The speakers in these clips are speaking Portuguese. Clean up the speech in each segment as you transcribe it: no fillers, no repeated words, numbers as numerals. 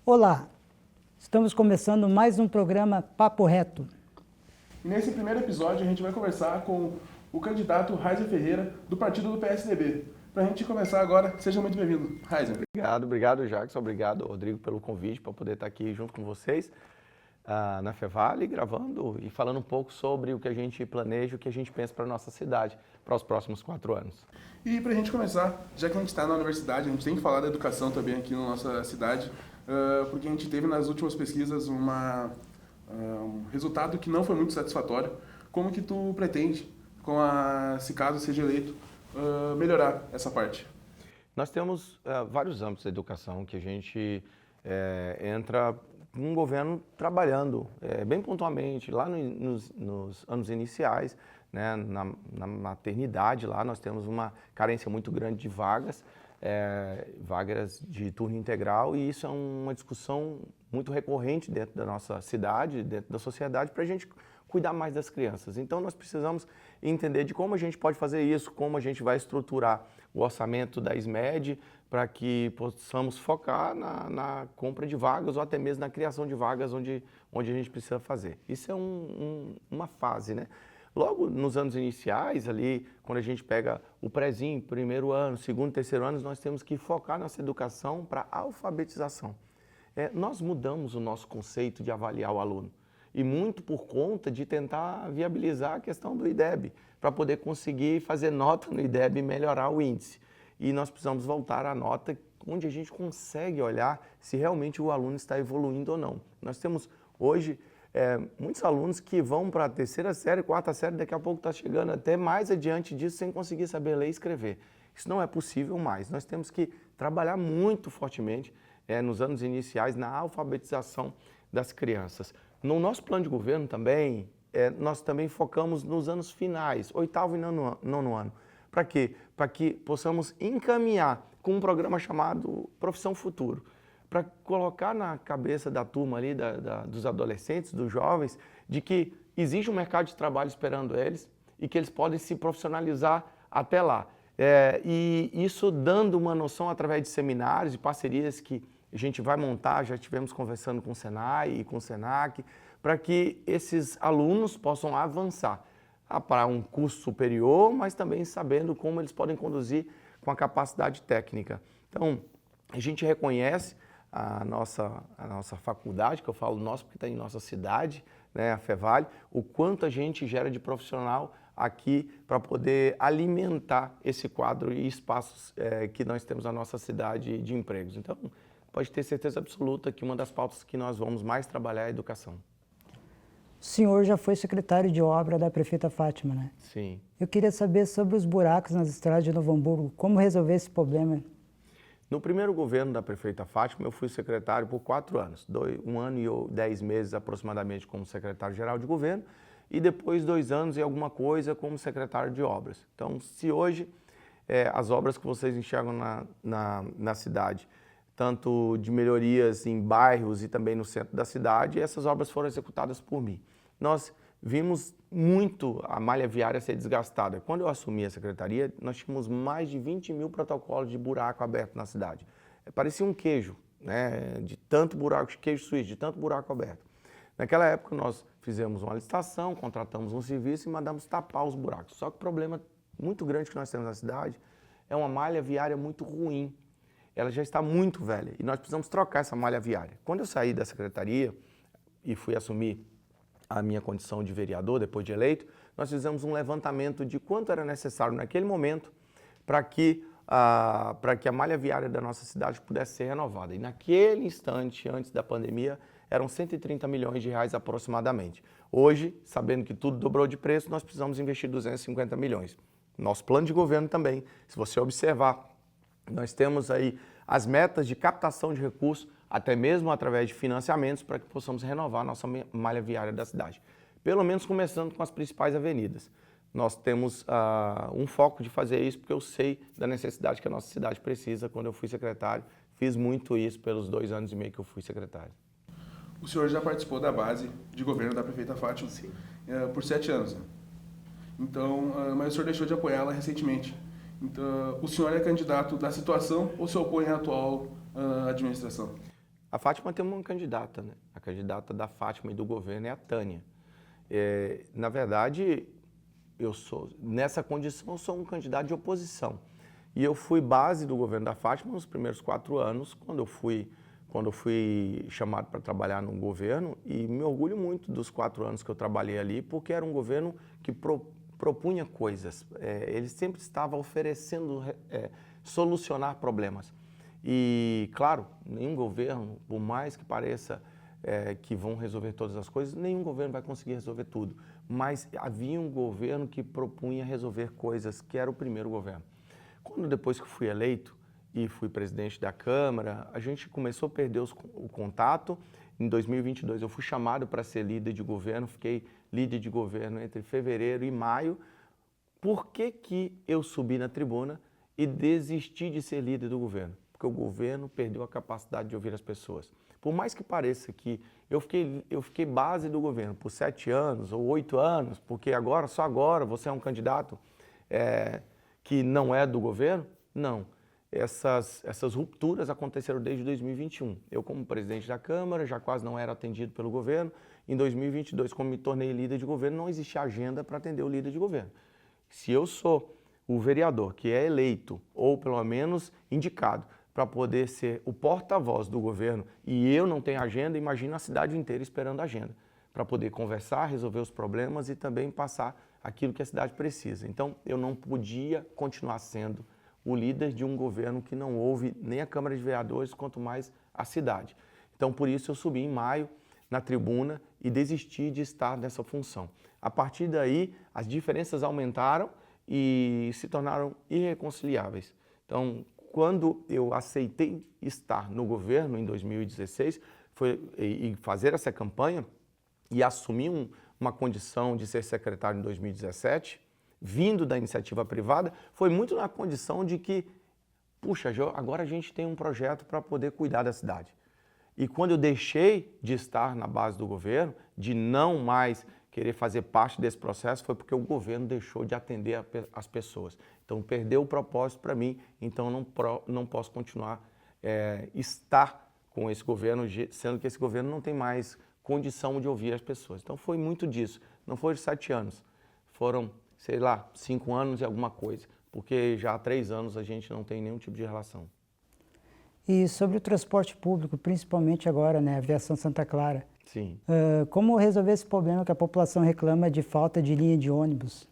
Olá, estamos começando mais um programa Papo Reto. E nesse primeiro episódio a gente vai conversar com o candidato Raizen Ferreira, do partido do PSDB. Para a gente começar agora, seja muito bem-vindo, Raizen. Obrigado, Jackson. Obrigado, Rodrigo, pelo convite para poder estar aqui junto com vocês na Fevale, gravando e falando um pouco sobre o que a gente planeja, o que a gente pensa para a nossa cidade para os próximos 4 anos. E para a gente começar, já que a gente está na universidade, a gente tem que falar da educação também aqui na nossa cidade, porque a gente teve nas últimas pesquisas um resultado que não foi muito satisfatório. Como que tu pretende, se caso seja eleito, melhorar essa parte? Nós temos vários âmbitos da educação que a gente entra com um governo trabalhando bem pontualmente. Lá nos anos iniciais, né, na maternidade, lá nós temos uma carência muito grande de vagas de turno integral, e isso é uma discussão muito recorrente dentro da nossa cidade, dentro da sociedade, para a gente cuidar mais das crianças. Então nós precisamos entender de como a gente pode fazer isso, como a gente vai estruturar o orçamento da SMED para que possamos focar na compra de vagas ou até mesmo na criação de vagas onde a gente precisa fazer. Isso é uma fase, né? Logo nos anos iniciais, ali, quando a gente pega o prézinho, primeiro ano, segundo, terceiro ano, nós temos que focar nossa educação para a alfabetização. Nós mudamos o nosso conceito de avaliar o aluno, e muito por conta de tentar viabilizar a questão do IDEB, para poder conseguir fazer nota no IDEB e melhorar o índice. E nós precisamos voltar à nota onde a gente consegue olhar se realmente o aluno está evoluindo ou não. Nós temos hoje muitos alunos que vão para a terceira série, quarta série, daqui a pouco está chegando até mais adiante disso sem conseguir saber ler e escrever. Isso não é possível mais. Nós temos que trabalhar muito fortemente nos anos iniciais na alfabetização das crianças. No nosso plano de governo também, nós também focamos nos anos finais, 8º e 9º ano. Para quê? Para que possamos encaminhar com um programa chamado Profissão Futuro, para colocar na cabeça da turma ali, dos adolescentes, dos jovens, de que existe um mercado de trabalho esperando eles e que eles podem se profissionalizar até lá. E isso dando uma noção através de seminários e parcerias que a gente vai montar, já estivemos conversando com o Senai e com o Senac, para que esses alunos possam avançar para um curso superior, mas também sabendo como eles podem conduzir com a capacidade técnica. Então, a gente reconhece a nossa faculdade, que eu falo nossa porque está em nossa cidade, né, a Fevale, o quanto a gente gera de profissional aqui para poder alimentar esse quadro e espaços que nós temos na nossa cidade de empregos. Então, pode ter certeza absoluta que uma das pautas que nós vamos mais trabalhar é a educação. O senhor já foi secretário de obra da prefeita Fátima, né? Sim. Eu queria saber sobre os buracos nas estradas de Novo Hamburgo, como resolver esse problema? No primeiro governo da prefeita Fátima, eu fui secretário por 4 anos, 1 ano e 10 meses aproximadamente como secretário-geral de governo, e depois 2 anos e alguma coisa como secretário de obras. Então, se hoje as obras que vocês enxergam na cidade, tanto de melhorias em bairros e também no centro da cidade, essas obras foram executadas por mim. Nós vimos muito a malha viária ser desgastada. Quando eu assumi a secretaria, nós tínhamos mais de 20 mil protocolos de buraco aberto na cidade. Parecia um queijo, né, de tanto buraco, de queijo suíço, de tanto buraco aberto. Naquela época nós fizemos uma licitação, contratamos um serviço e mandamos tapar os buracos. Só que o problema muito grande que nós temos na cidade é uma malha viária muito ruim. Ela já está muito velha e nós precisamos trocar essa malha viária. Quando eu saí da secretaria e fui assumir a minha condição de vereador, depois de eleito, nós fizemos um levantamento de quanto era necessário naquele momento para que a malha viária da nossa cidade pudesse ser renovada. E naquele instante, antes da pandemia, eram 130 milhões de reais aproximadamente. Hoje, sabendo que tudo dobrou de preço, nós precisamos investir 250 milhões. Nosso plano de governo também, se você observar, nós temos aí as metas de captação de recursos, até mesmo através de financiamentos, para que possamos renovar a nossa malha viária da cidade. Pelo menos começando com as principais avenidas. Nós temos um foco de fazer isso, porque eu sei da necessidade que a nossa cidade precisa. Quando eu fui secretário, fiz muito isso pelos 2 anos e meio que eu fui secretário. O senhor já participou da base de governo da prefeita Fátima? Sim. Por 7 anos. Né? Então, mas o senhor deixou de apoiá-la recentemente. Então, o senhor é candidato da situação ou se opõe à atual administração? A Fátima tem uma candidata, né? A candidata da Fátima e do governo é a Tânia. Na verdade, nessa condição, eu sou um candidato de oposição. E eu fui base do governo da Fátima nos primeiros 4 anos, quando eu fui chamado para trabalhar no governo, e me orgulho muito dos 4 anos que eu trabalhei ali, porque era um governo que propunha coisas. Ele sempre estava oferecendo solucionar problemas. E, claro, nenhum governo, por mais que pareça que vão resolver todas as coisas, nenhum governo vai conseguir resolver tudo. Mas havia um governo que propunha resolver coisas, que era o primeiro governo. Quando depois que fui eleito e fui presidente da Câmara, a gente começou a perder o contato. Em 2022 eu fui chamado para ser líder de governo, fiquei líder de governo entre fevereiro e maio. Por que que eu subi na tribuna e desisti de ser líder do governo? Porque o governo perdeu a capacidade de ouvir as pessoas. Por mais que pareça que eu fiquei base do governo por 7 anos ou 8 anos, porque só agora você é um candidato que não é do governo, não. Essas rupturas aconteceram desde 2021. Eu, como presidente da Câmara, já quase não era atendido pelo governo. Em 2022, como me tornei líder de governo, não existia agenda para atender o líder de governo. Se eu sou o vereador que é eleito, ou pelo menos indicado, para poder ser o porta-voz do governo, e eu não tenho agenda, imagina a cidade inteira esperando a agenda, para poder conversar, resolver os problemas e também passar aquilo que a cidade precisa. Então, eu não podia continuar sendo o líder de um governo que não ouve nem a Câmara de Vereadores, quanto mais a cidade. Então, por isso, eu subi em maio na tribuna e desisti de estar nessa função. A partir daí, as diferenças aumentaram e se tornaram irreconciliáveis. Então, quando eu aceitei estar no governo em 2016 e fazer essa campanha e assumir uma condição de ser secretário em 2017, vindo da iniciativa privada, foi muito na condição de que, puxa, agora a gente tem um projeto para poder cuidar da cidade. E quando eu deixei de estar na base do governo, de não mais querer fazer parte desse processo, foi porque o governo deixou de atender as pessoas. Então, perdeu o propósito para mim, então não posso continuar estar com esse governo, sendo que esse governo não tem mais condição de ouvir as pessoas. Então, foi muito disso. Não foram 7 anos, foram, sei lá, 5 anos e alguma coisa, porque já há 3 anos a gente não tem nenhum tipo de relação. E sobre o transporte público, principalmente agora, né, Aviação Santa Clara. Sim. Como resolver esse problema que a população reclama de falta de linha de ônibus?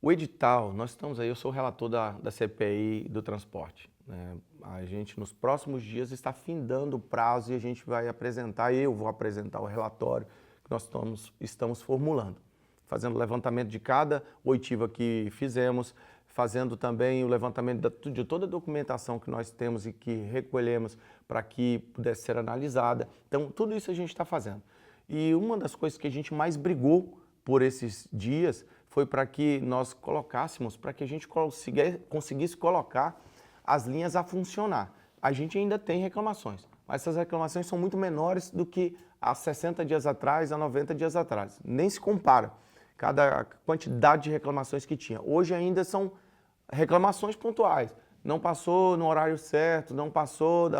O edital, nós estamos aí, eu sou o relator da CPI do transporte, né? A gente, nos próximos dias, está findando o prazo e a gente vai apresentar, eu vou apresentar o relatório que nós estamos formulando, fazendo o levantamento de cada oitiva que fizemos, fazendo também o levantamento de toda a documentação que nós temos e que recolhemos para que pudesse ser analisada. Então, tudo isso a gente está fazendo. E uma das coisas que a gente mais brigou por esses dias foi para que nós colocássemos, para que a gente conseguisse colocar as linhas a funcionar. A gente ainda tem reclamações, mas essas reclamações são muito menores do que há 60 dias atrás, há 90 dias atrás. Nem se compara cada quantidade de reclamações que tinha. Hoje ainda são reclamações pontuais. Não passou no horário certo, não passou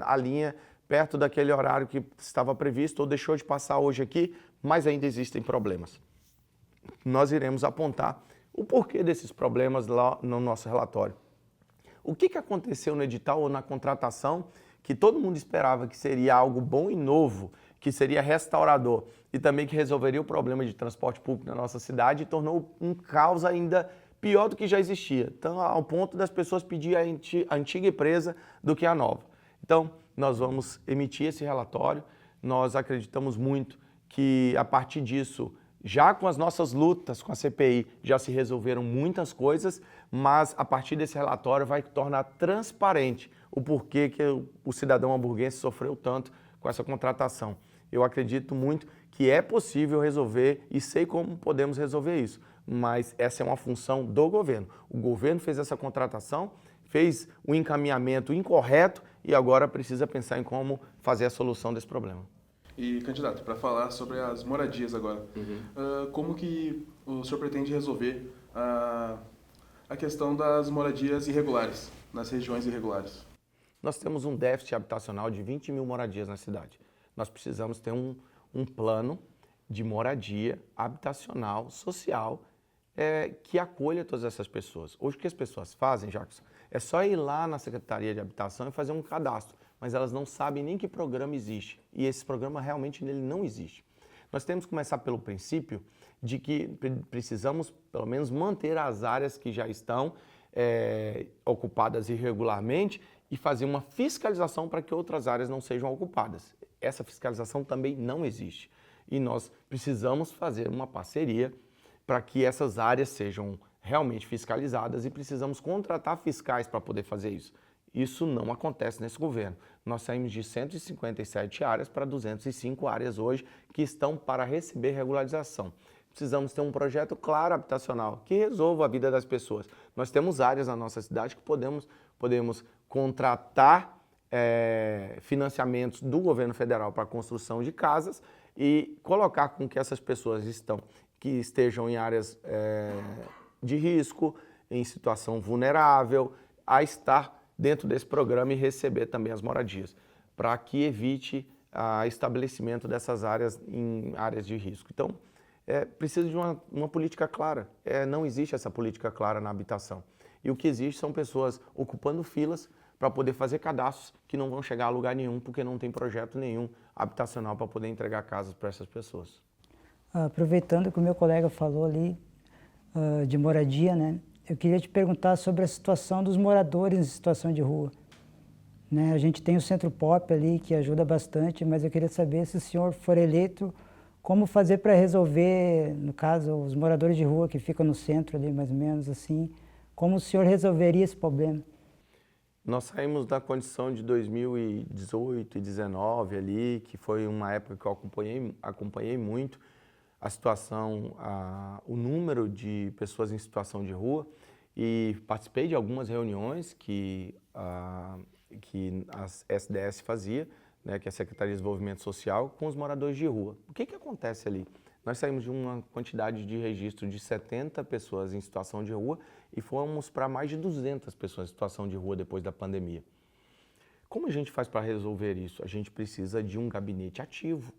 a linha perto daquele horário que estava previsto ou deixou de passar hoje aqui, mas ainda existem problemas. Nós iremos apontar o porquê desses problemas lá no nosso relatório. O que aconteceu no edital ou na contratação que todo mundo esperava que seria algo bom e novo, que seria restaurador e também que resolveria o problema de transporte público na nossa cidade e tornou um caos ainda pior do que já existia. Então, ao ponto das pessoas pedir a antiga empresa do que a nova. Então, nós vamos emitir esse relatório. Nós acreditamos muito que, a partir disso, já com as nossas lutas com a CPI, já se resolveram muitas coisas, mas a partir desse relatório vai tornar transparente o porquê que o cidadão hamburguense sofreu tanto com essa contratação. Eu acredito muito que é possível resolver e sei como podemos resolver isso, mas essa é uma função do governo. O governo fez essa contratação, fez o encaminhamento incorreto e agora precisa pensar em como fazer a solução desse problema. E, candidato, para falar sobre as moradias agora, como que o senhor pretende resolver a questão das moradias irregulares, nas regiões irregulares? Nós temos um déficit habitacional de 20 mil moradias na cidade. Nós precisamos ter um plano de moradia habitacional, social, que acolha todas essas pessoas. Hoje o que as pessoas fazem, Jackson, é só ir lá na Secretaria de Habitação e fazer um cadastro, mas elas não sabem nem que programa existe. E esse programa realmente nele não existe. Nós temos que começar pelo princípio de que precisamos, pelo menos, manter as áreas que já estão ocupadas irregularmente e fazer uma fiscalização para que outras áreas não sejam ocupadas. Essa fiscalização também não existe. E nós precisamos fazer uma parceria para que essas áreas sejam realmente fiscalizadas e precisamos contratar fiscais para poder fazer isso. Isso não acontece nesse governo. Nós saímos de 157 áreas para 205 áreas hoje que estão para receber regularização. Precisamos ter um projeto claro habitacional que resolva a vida das pessoas. Nós temos áreas na nossa cidade que podemos contratar financiamentos do governo federal para a construção de casas e colocar com que essas pessoas que estejam em áreas de risco, em situação vulnerável, a estar dentro desse programa e receber também as moradias, para que evite o estabelecimento dessas áreas em áreas de risco. Então, precisa de uma política clara. Não existe essa política clara na habitação. E o que existe são pessoas ocupando filas para poder fazer cadastros que não vão chegar a lugar nenhum, porque não tem projeto nenhum habitacional para poder entregar casas para essas pessoas. Aproveitando que o meu colega falou ali de moradia, né? Eu queria te perguntar sobre a situação dos moradores em situação de rua. Né? A gente tem o Centro Pop ali, que ajuda bastante, mas eu queria saber se o senhor for eleito, como fazer para resolver, no caso, os moradores de rua que ficam no centro ali, mais ou menos assim, como o senhor resolveria esse problema? Nós saímos da condição de 2018 e 2019 ali, que foi uma época que eu acompanhei muito a situação, o número de pessoas em situação de rua e participei de algumas reuniões que a SDS fazia, né, que é a Secretaria de Desenvolvimento Social, com os moradores de rua. O que acontece ali? Nós saímos de uma quantidade de registro de 70 pessoas em situação de rua e fomos para mais de 200 pessoas em situação de rua depois da pandemia. Como a gente faz para resolver isso? A gente precisa de um gabinete ativo,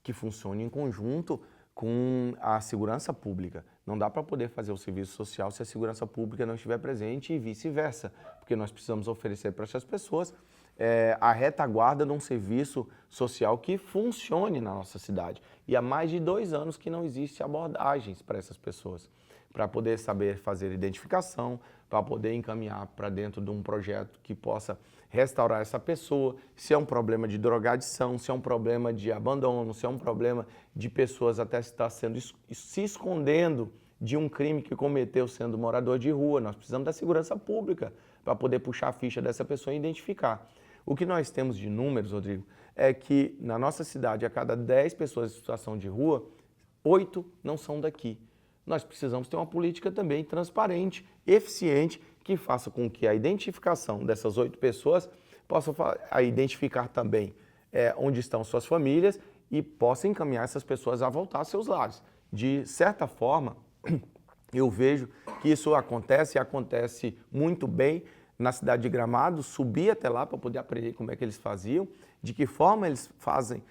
que funcione em conjunto com a segurança pública. Não dá para poder fazer o serviço social se a segurança pública não estiver presente e vice-versa, porque nós precisamos oferecer para essas pessoas a retaguarda de um serviço social que funcione na nossa cidade. E há mais de 2 anos que não existe abordagens para essas pessoas, para poder saber fazer identificação, para poder encaminhar para dentro de um projeto que possa restaurar essa pessoa, se é um problema de drogadição, se é um problema de abandono, se é um problema de pessoas até estar se escondendo de um crime que cometeu sendo morador de rua. Nós precisamos da segurança pública para poder puxar a ficha dessa pessoa e identificar. O que nós temos de números, Rodrigo, é que na nossa cidade, a cada 10 pessoas em situação de rua, 8 não são daqui. Nós precisamos ter uma política também transparente, eficiente, que faça com que a identificação dessas 8 pessoas possa identificar também onde estão suas famílias e possa encaminhar essas pessoas a voltar aos seus lares. De certa forma, eu vejo que isso acontece e acontece muito bem na cidade de Gramado. Subi até lá para poder aprender como é que eles faziam, de que forma eles fazem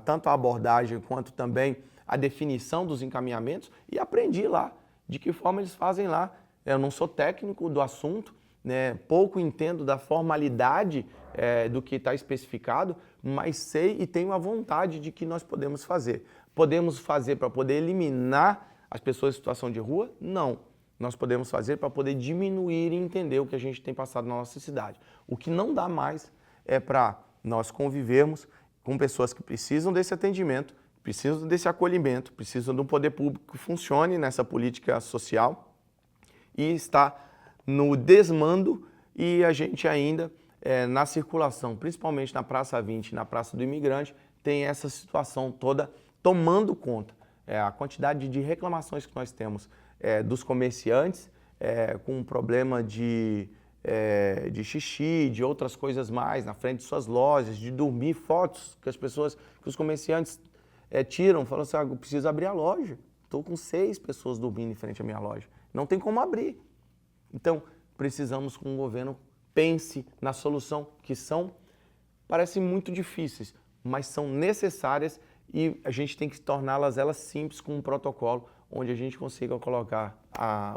tanto a abordagem quanto também a definição dos encaminhamentos e aprendi lá de que forma eles fazem lá. Eu não sou técnico do assunto, né? Pouco entendo da formalidade do que está especificado, mas sei e tenho a vontade de que nós podemos fazer. Podemos fazer para poder eliminar as pessoas em situação de rua? Não. Nós podemos fazer para poder diminuir e entender o que a gente tem passado na nossa cidade. O que não dá mais é para nós convivermos com pessoas que precisam desse atendimento, precisam desse acolhimento, precisam de um poder público que funcione nessa política social e está no desmando e a gente ainda, na circulação, principalmente na Praça 20, na Praça do Imigrante, tem essa situação toda tomando conta. A quantidade de reclamações que nós temos dos comerciantes com problema de xixi, de outras coisas mais na frente de suas lojas, de dormir, fotos que os comerciantes tiram, falam assim, eu preciso abrir a loja, estou com 6 pessoas dormindo em frente à minha loja, não tem como abrir. Então, precisamos com um governo pense na solução, que parecem muito difíceis, mas são necessárias e a gente tem que torná-las simples com um protocolo onde a gente consiga colocar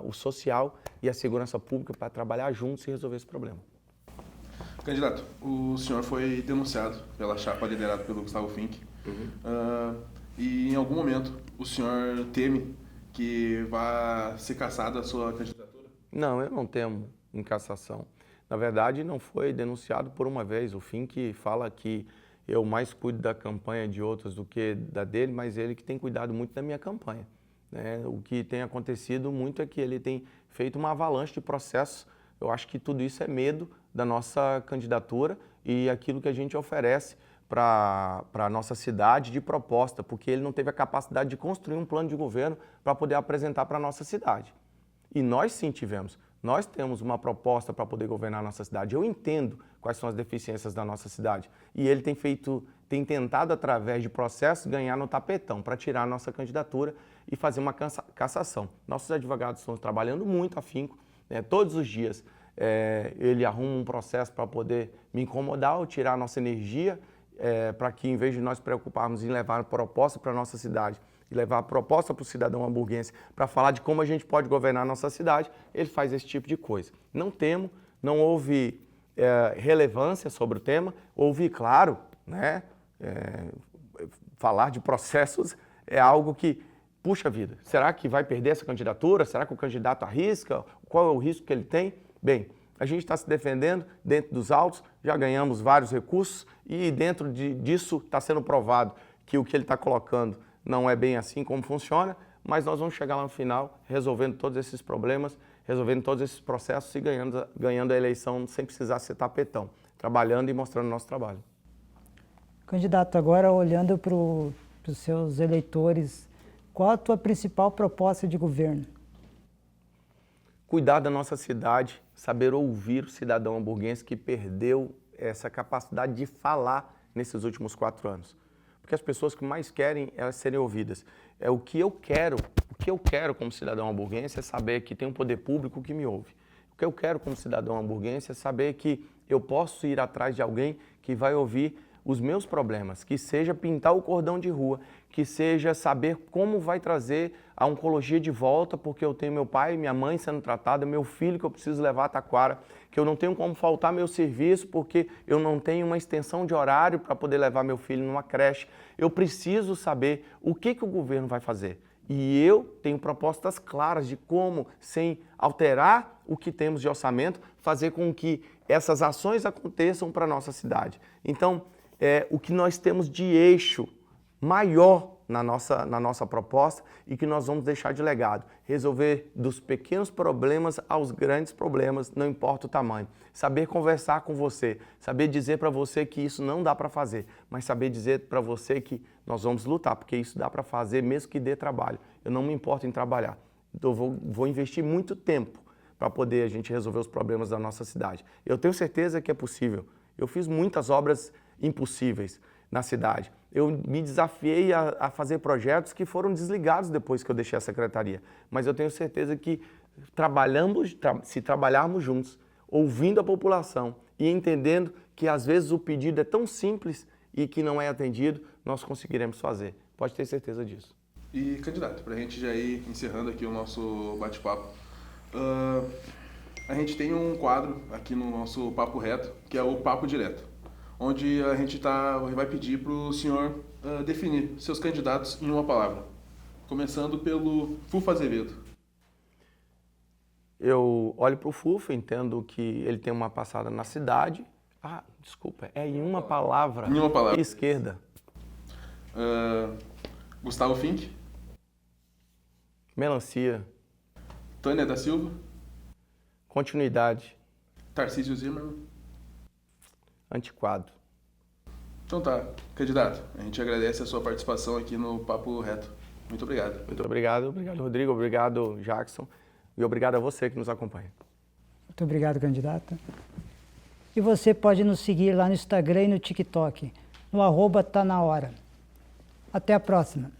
o social e a segurança pública para trabalhar juntos e resolver esse problema. Candidato, o senhor foi denunciado pela chapa liderada pelo Gustavo Finck. E em algum momento o senhor teme que vá ser cassada a sua candidatura? Não, eu não temo em cassação. Na verdade, não foi denunciado por uma vez. O Finck fala que eu mais cuido da campanha de outros do que da dele, mas ele que tem cuidado muito da minha campanha. O que tem acontecido muito é que ele tem feito uma avalanche de processos. Eu acho que tudo isso é medo da nossa candidatura e aquilo que a gente oferece para a nossa cidade de proposta, porque ele não teve a capacidade de construir um plano de governo para poder apresentar para a nossa cidade. E nós sim tivemos. Nós temos uma proposta para poder governar a nossa cidade. Eu entendo quais são as deficiências da nossa cidade. E ele tem tentado, através de processos, ganhar no tapetão para tirar a nossa candidatura e fazer uma cassação. Nossos advogados estão trabalhando muito afinco, todos os dias. Ele arruma um processo para poder me incomodar ou tirar a nossa energia, para que, em vez de nós preocuparmos em levar a proposta para a nossa cidade, e levar a proposta para o cidadão hamburguense para falar de como a gente pode governar a nossa cidade, ele faz esse tipo de coisa. Não temo, não houve relevância sobre o tema, houve, claro, falar de processos é algo que, puxa vida, será que vai perder essa candidatura? Será que o candidato arrisca? Qual é o risco que ele tem? Bem, a gente está se defendendo dentro dos autos, já ganhamos vários recursos e dentro disso está sendo provado que o que ele está colocando não é bem assim como funciona, mas nós vamos chegar lá no final resolvendo todos esses problemas, resolvendo todos esses processos e ganhando a eleição sem precisar ser tapetão, trabalhando e mostrando o nosso trabalho. Candidato, agora olhando para os seus eleitores, qual a tua principal proposta de governo? Cuidar da nossa cidade, saber ouvir o cidadão hamburguense que perdeu essa capacidade de falar nesses últimos 4 anos. Porque as pessoas que mais querem elas serem ouvidas. O que eu quero como cidadão hamburguense é saber que tem um poder público que me ouve. O que eu quero como cidadão hamburguense é saber que eu posso ir atrás de alguém que vai ouvir os meus problemas, que seja pintar o cordão de rua, que seja saber como vai trazer a oncologia de volta, porque eu tenho meu pai e minha mãe sendo tratada, meu filho que eu preciso levar a Taquara, que eu não tenho como faltar meu serviço, porque eu não tenho uma extensão de horário para poder levar meu filho numa creche. Eu preciso saber o que o governo vai fazer. E eu tenho propostas claras de como, sem alterar o que temos de orçamento, fazer com que essas ações aconteçam para a nossa cidade. Então, o que nós temos de eixo maior na nossa proposta e que nós vamos deixar de legado. Resolver dos pequenos problemas aos grandes problemas, não importa o tamanho. Saber conversar com você, saber dizer para você que isso não dá para fazer, mas saber dizer para você que nós vamos lutar, porque isso dá para fazer mesmo que dê trabalho. Eu não me importo em trabalhar. Então, vou investir muito tempo para poder a gente resolver os problemas da nossa cidade. Eu tenho certeza que é possível. Eu fiz muitas obras impossíveis na cidade. Eu me desafiei a fazer projetos que foram desligados depois que eu deixei a secretaria. Mas eu tenho certeza que se trabalharmos juntos, ouvindo a população e entendendo que às vezes o pedido é tão simples e que não é atendido, nós conseguiremos fazer. Pode ter certeza disso. E, candidato, para a gente já ir encerrando aqui o nosso bate-papo, a gente tem um quadro aqui no nosso Papo Reto, que é o Papo Direto, onde a gente vai pedir para o senhor definir seus candidatos em uma palavra. Começando pelo Fufo Azevedo. Eu olho para o Fufo, entendo que ele tem uma passada na cidade. Desculpa, em uma palavra. Em uma palavra. Esquerda. Gustavo Finck. Melancia. Tânia da Silva. Continuidade. Tarcísio Zimmermann. Antiquado. Então tá, candidato, a gente agradece a sua participação aqui no Papo Reto. Muito obrigado. Muito obrigado, Rodrigo, obrigado, Jackson, e obrigado a você que nos acompanha. Muito obrigado, candidato. E você pode nos seguir lá no Instagram e no TikTok, no @tanahora. Até a próxima.